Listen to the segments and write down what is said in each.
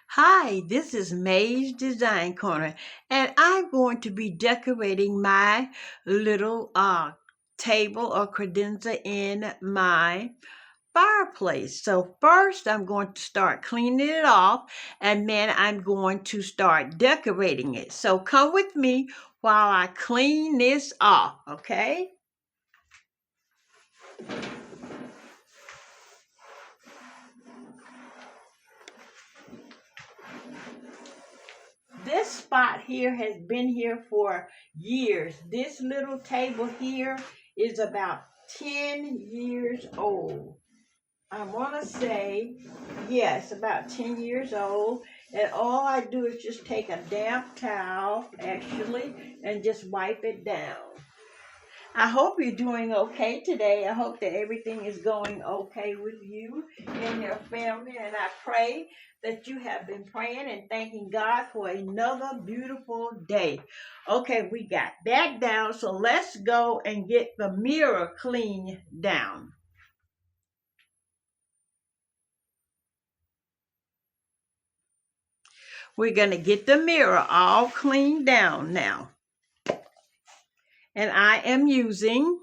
Hi, this is May's Design Corner, and I'm going to be decorating my little table or credenza in my fireplace. So first I'm going to start cleaning it off, and then I'm going to start decorating it. So come with me while I clean this off, okay? This spot here has been here for years. This little table here is about 10 years old. I want to say, yes, about 10 years old. And all I do is just take a damp towel, actually, and just wipe it down. I hope you're doing okay today. I hope that everything is going okay with you and your family. And I pray that you have been praying and thanking God for another beautiful day. Okay, we got that down. So let's go and get the mirror cleaned down. We're going to get the mirror all cleaned down now. And I am using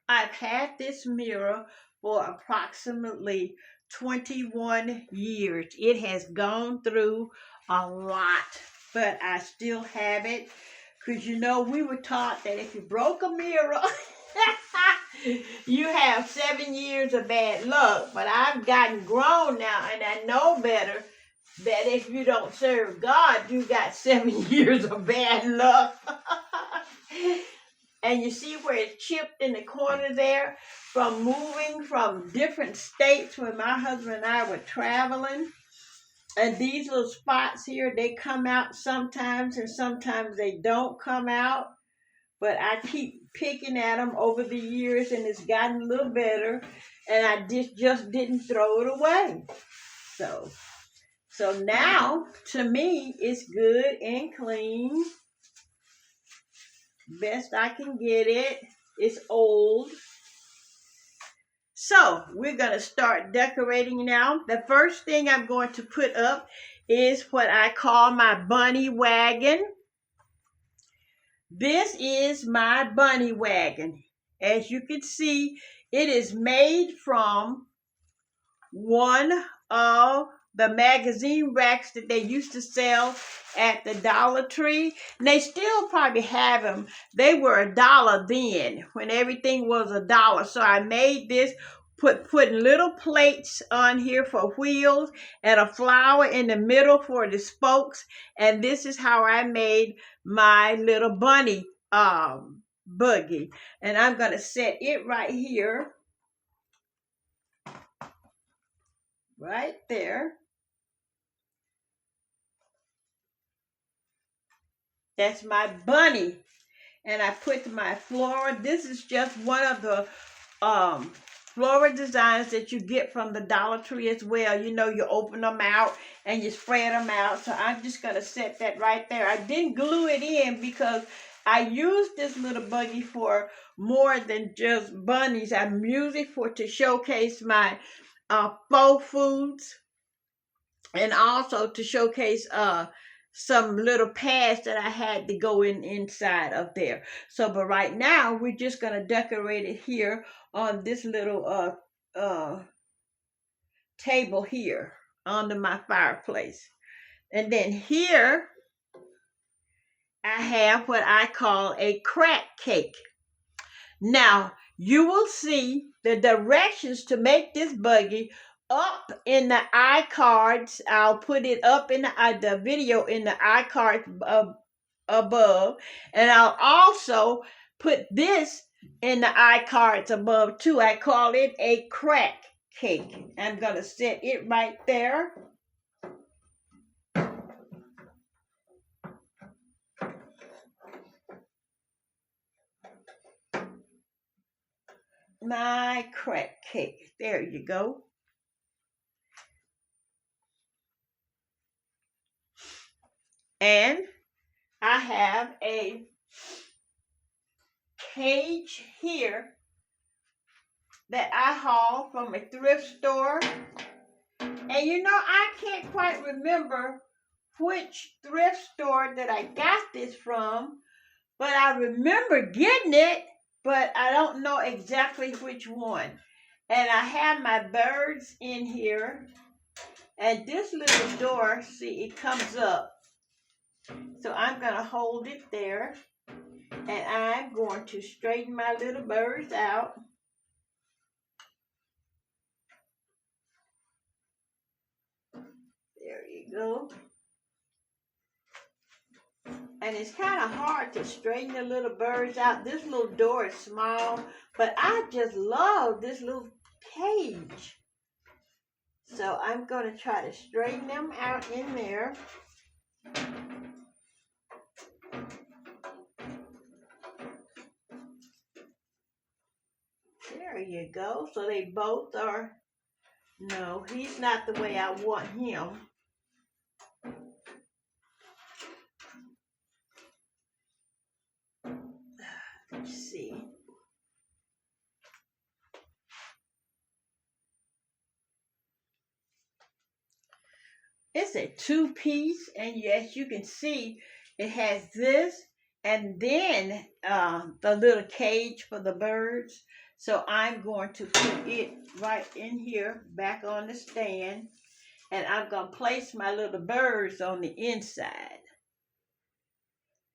I've had this mirror for approximately 21 years. It has gone through a lot, but I still have it. Because we were taught that if you broke a mirror, you have 7 years of bad luck. But I've gotten grown now and I know better that if you don't serve God, you got 7 years of bad luck. And you see where it's chipped in the corner there from moving from different states when my husband and I were traveling. And these little spots here, they come out sometimes and sometimes they don't come out. But I keep picking at them over the years and it's gotten a little better. And I just didn't throw it away. So now, to me, it's good and clean. Best I can get it. It's old. So we're going to start decorating now. The first thing I'm going to put up is what I call my bunny wagon. This is my bunny wagon. As you can see, it is made from one of the magazine racks that they used to sell at the Dollar Tree. And they still probably have them. They were $1 then when everything was $1. So I made this, putting little plates on here for wheels and a flower in the middle for the spokes. And this is how I made my little bunny buggy. And I'm going to set it right here. Right there. That's my bunny. And I put my flora. This is just one of the flora designs that you get from the Dollar Tree as well. You open them out and you spread them out. So I'm just going to set that right there. I didn't glue it in because I use this little buggy for more than just bunnies. I use it for to showcase my faux foods, and also to showcase some little pads that I had to go inside of there. So, but right now we're just gonna decorate it here on this little table here under my fireplace. And then here I have what I call a crack cake. Now, you will see the directions to make this buggy up in the iCards. I'll put it up in the video in the iCards above. And I'll also put this in the iCards above too. I call it a crack cake. I'm going to set it right there. My crack cake. There you go. And I have a cage here that I hauled from a thrift store. And you know, I can't quite remember which thrift store that I got this from, but I remember getting it, but I don't know exactly which one. And I have my birds in here. And this little door, see, it comes up. So I'm going to hold it there. And I'm going to straighten my little birds out. There you go. And it's kind of hard to straighten the little birds out. This little door is small, but I just love this little cage. So I'm going to try to straighten them out in there. There you go. So they both are, no, he's not the way I want him. Let's see. It's a two-piece, and yes, you can see it has this and then the little cage for the birds. So I'm going to put it right in here, back on the stand, and I'm going to place my little birds on the inside.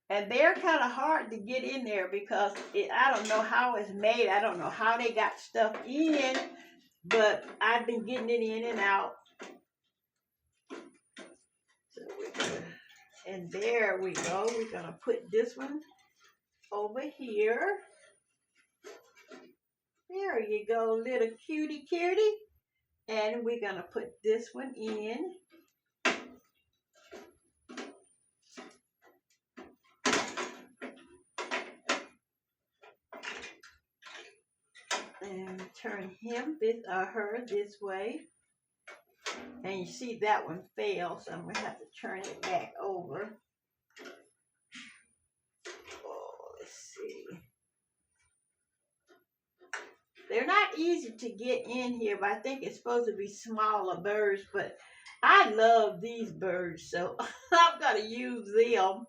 And they're kind of hard to get in there because I don't know how it's made. I don't know how they got stuff in, but I've been getting it in and out. So and there we go. We're going to put this one over here. There you go, little cutie. And we're going to put this one in. And turn her this way. And you see that one fell, so I'm going to have to turn it back over. Oh, let's see. They're not easy to get in here, but I think it's supposed to be smaller birds. But I love these birds, so I'm going to use them.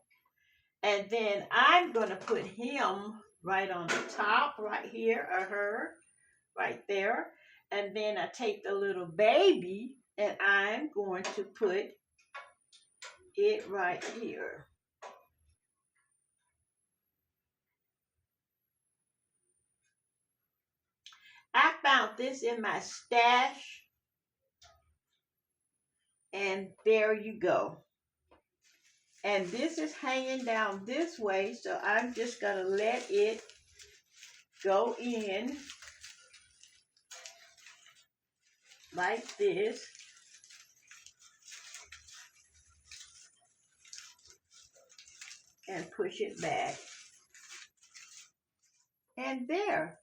And then I'm going to put him right on the top, right here, or her, right there. And then I take the little baby, and I'm going to put it right here. I found this in my stash. And there you go. And this is hanging down this way, so I'm just going to let it go in like this. And push it back. And there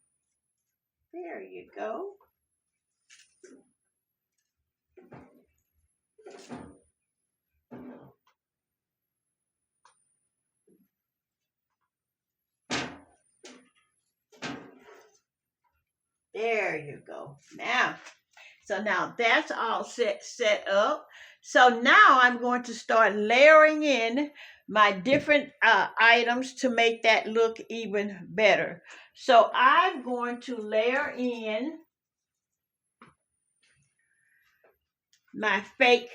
you go. There you go. Now that's all set up. So now I'm going to start layering in my different items to make that look even better. So I'm going to layer in my fake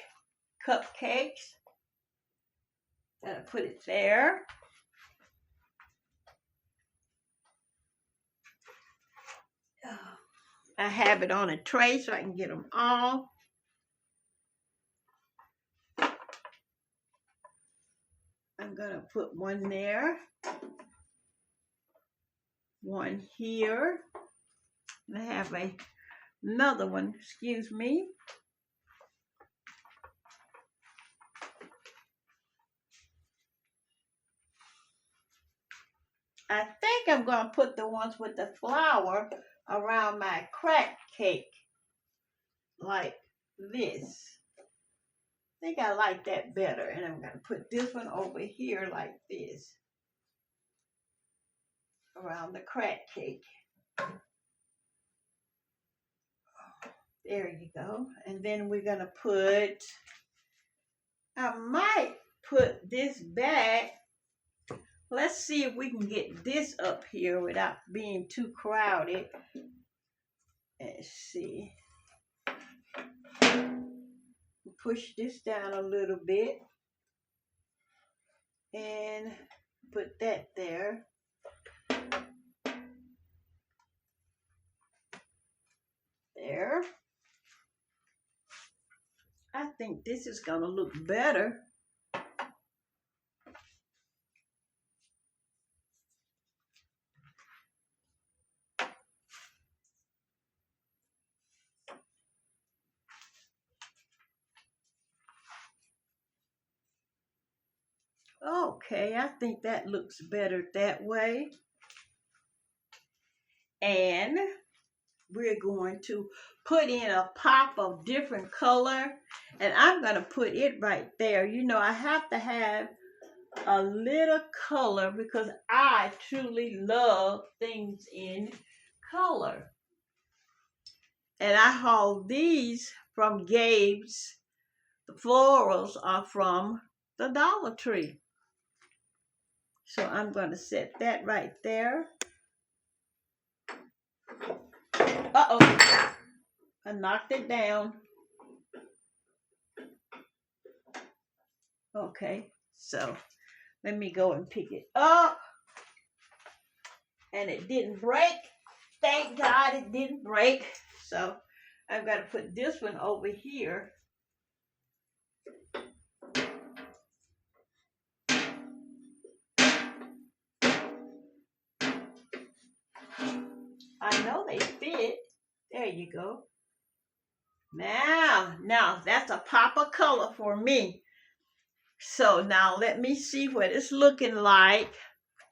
cupcakes. Gotta put it there. I have it on a tray so I can get them all. I'm gonna put one there, one here, and I have another one, excuse me. I think I'm gonna put the ones with the flour around my crack cake, like this. I think I like that better, and I'm gonna put this one over here like this, around the crack cake. There you go. And then we're gonna put, I might put this back. Let's see if we can get this up here without being too crowded. Let's see. Push this down a little bit and put that there. There. I think this is gonna look better. Okay, I think that looks better that way. And we're going to put in a pop of different color, and I'm going to put it right there. You know, I have to have a little color because I truly love things in color. And I hauled these from Gabe's. The florals are from the Dollar Tree. So I'm going to set that right there. Uh-oh. I knocked it down. Okay, so let me go and pick it up. And it didn't break. Thank God it didn't break. So I've got to put this one over here. I know they fit. There you go. Now that's a pop of color for me. So now let me see what it's looking like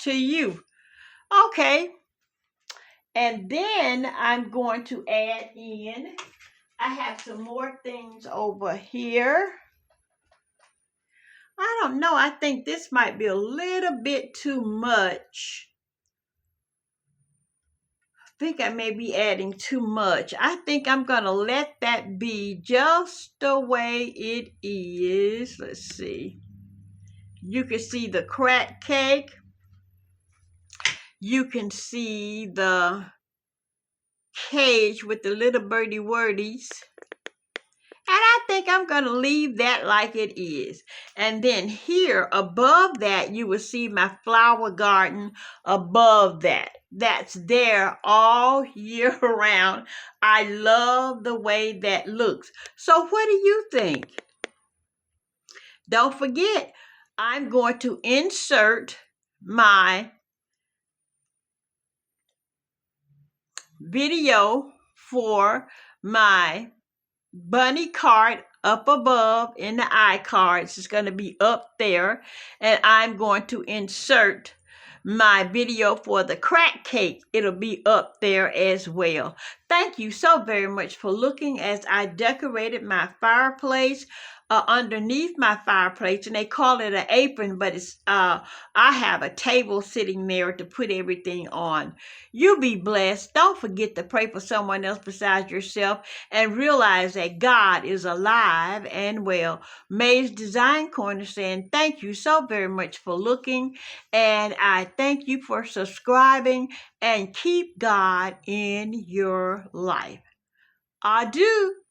to you. Okay. And then I'm going to add in, I have some more things over here. I don't know. I think this might be a little bit too much. I think I may be adding too much. I think I'm going to let that be just the way it is. Let's see. You can see the crack cake. You can see the cage with the little birdie wordies. And I think I'm going to leave that like it is. And then here above that, you will see my flower garden above that. That's there all year round. I love the way that looks. So what do you think? Don't forget, I'm going to insert my video for my bunny card up above in the iCards. It's going to be up there, and I'm going to insert my video for the crack cake. It'll be up there as well. Thank you so very much for looking as I decorated my fireplace. underneath my fireplace, and they call it an apron, but it's I have a table sitting there to put everything on. You be blessed. Don't forget to pray for someone else besides yourself, and realize that God is alive and well. May's Design Corner saying thank you so very much for looking, and I thank you for subscribing, and keep God in your life. Adieu.